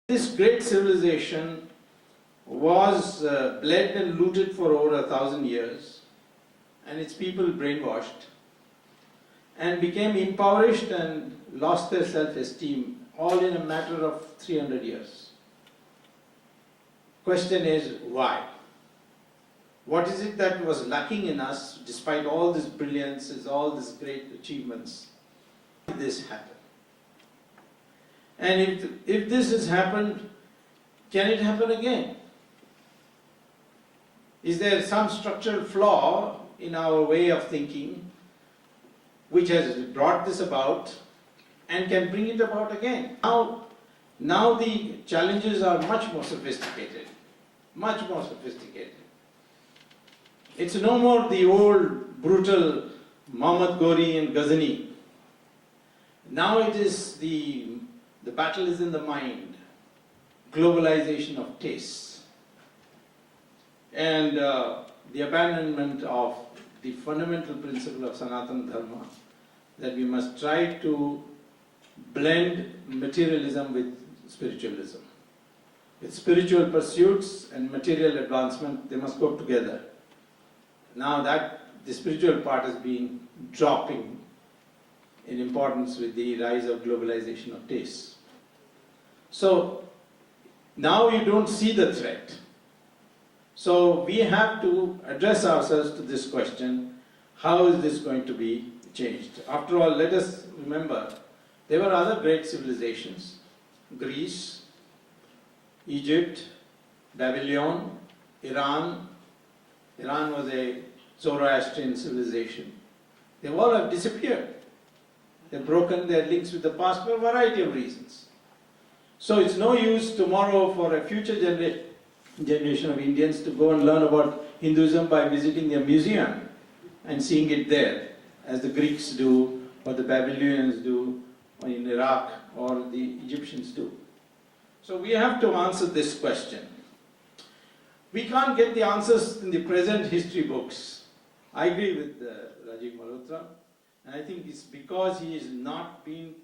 This great civilization was bled and looted for over 1,000 years, and its people brainwashed and became impoverished and lost their self-esteem, all in a matter of 300 years. Question is, why? What is it that was lacking in us, despite all this brilliance, all these great achievements? How did this happen? And if this has happened, can it happen again? Is there some structural flaw in our way of thinking which has brought this about and can bring it about again? Now the challenges are much more sophisticated, much more sophisticated. It's no more the old brutal Muhammad Ghori and Ghazni. Now it is the battle is in the mind, globalization of tastes, and the abandonment of the fundamental principle of Sanatana Dharma, that we must try to blend materialism with spiritualism. With spiritual pursuits and material advancement, they must go together. Now that the spiritual part has been dropping in importance with the rise of globalization of tastes. So now you don't see the threat. So we have to address ourselves to this question, how is this going to be changed? After all, let us remember, there were other great civilizations, Greece, Egypt, Babylon, Iran. Iran was a Zoroastrian civilization. They all have disappeared. They've broken their links with the past for a variety of reasons. So it's no use tomorrow for a future generation of Indians to go and learn about Hinduism by visiting their museum and seeing it there, as the Greeks do, or the Babylonians do, or in Iraq, or the Egyptians do. So we have to answer this question. We can't get the answers in the present history books. I agree with Rajiv Malhotra, and I think it's because he is not being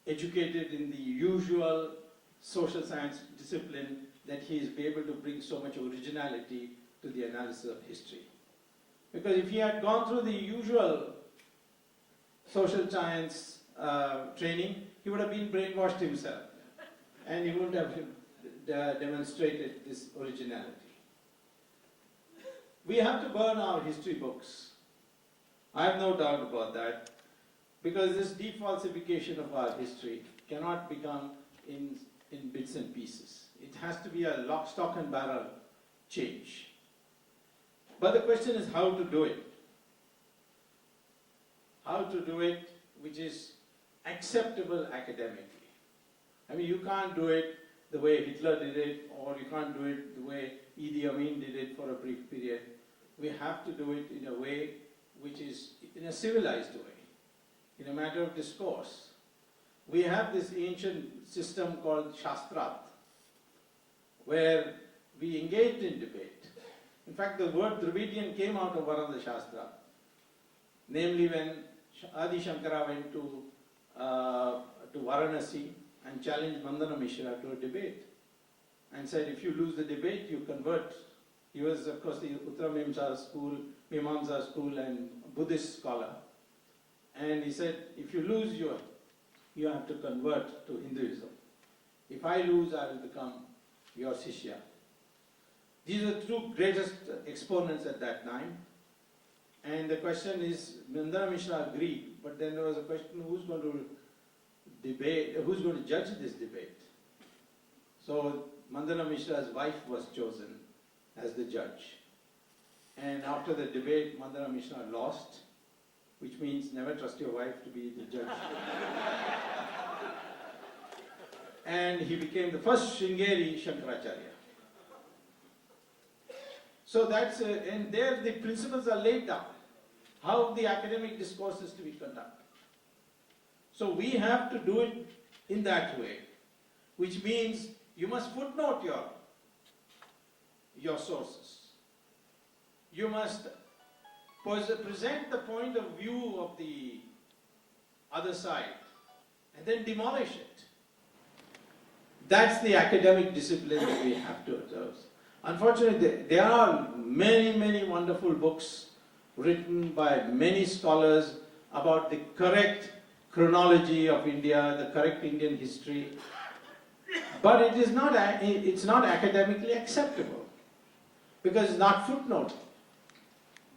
educated in the usual social science discipline that he is able to bring so much originality to the analysis of history. Because if he had gone through the usual social science training, he would have been brainwashed himself, and he wouldn't have demonstrated this originality. We have to burn our history books. I have no doubt about that, because this defalsification of our history cannot become in bits and pieces. It has to be a lock, stock and barrel change. But the question is how to do it. How to do it which is acceptable academically. I mean, you can't do it the way Hitler did it, or you can't do it the way Idi Amin did it for a brief period. We have to do it in a way which is in a civilized way, in a matter of discourse. We have this ancient system called Shastrat, where we engaged in debate. In fact, the word Dravidian came out of one of the Shastra, namely when Adi Shankara went to Varanasi and challenged Mandana Mishra to a debate and said, if you lose the debate, you convert. He was, of course, the Uttara Mimamsa school and Buddhist scholar. And he said, if you lose, you have to convert to Hinduism. If I lose, I will become your Shishya. These are the two greatest exponents at that time. And the question is, Mandana Mishra agreed, but then there was a question, who's going to debate, who's going to judge this debate? So Mandana Mishra's wife was chosen as the judge. And after the debate, Mandana Mishra lost, which means never trust your wife to be the judge. And he became the first Shringeri Shankaracharya. So that's, and there the principles are laid down, how the academic discourse is to be conducted. So we have to do it in that way, which means you must footnote your sources. You must present the point of view of the other side and then demolish it. That's the academic discipline that we have to observe. Unfortunately, there are many, many wonderful books written by many scholars about the correct chronology of India, the correct Indian history, but it's not academically acceptable because it's not footnoted.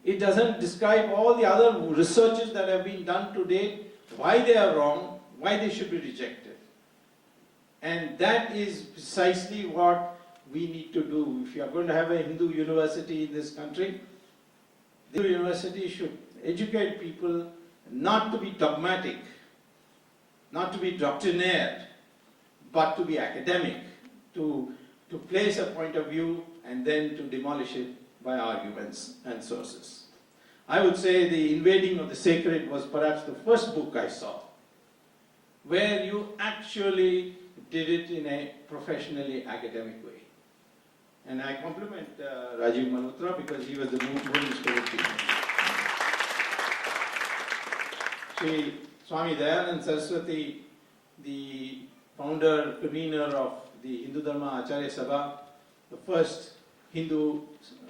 It doesn't describe all the other researches that have been done to date, why they are wrong, why they should be rejected. And that is precisely what we need to do. If you are going to have a Hindu university in this country, the university should educate people not to be dogmatic, not to be doctrinaire, but to be academic, to place a point of view and then to demolish it by arguments and sources. I would say The Invading of the Sacred was perhaps the first book I saw where you actually did it in a professionally academic way. And I compliment Rajiv Malhotra because he was the moving spirit behind it. Shri Swami Dayanand Saraswati, the founder, convener of the Hindu Dharma Acharya Sabha, the first Hindu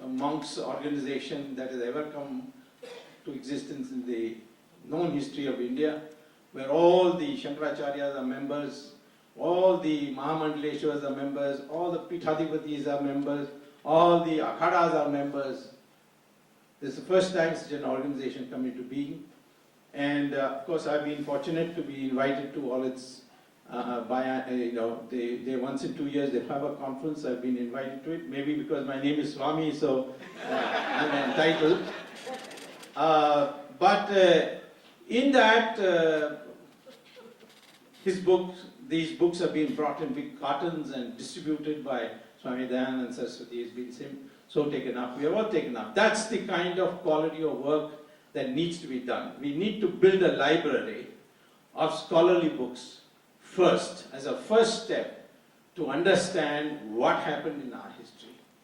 monks organization that has ever come to existence in the known history of India, where all the Shankaracharyas are members, all the Mahamandaleshwaras are members, all the Pithadipatis are members, all the Akhadas are members. This is the first time such an organization come into being. And of course I've been fortunate to be invited to all its, they once in 2 years they have a conference. I've been invited to it, maybe because my name is Swami, so I'm entitled. In that, these books have been brought in big cartons and distributed by Swami Dayanand and Saraswati. Has been so taken up. We are all taken up. That's the kind of quality of work that needs to be done. We need to build a library of scholarly books first, as a first step to understand what happened in our history.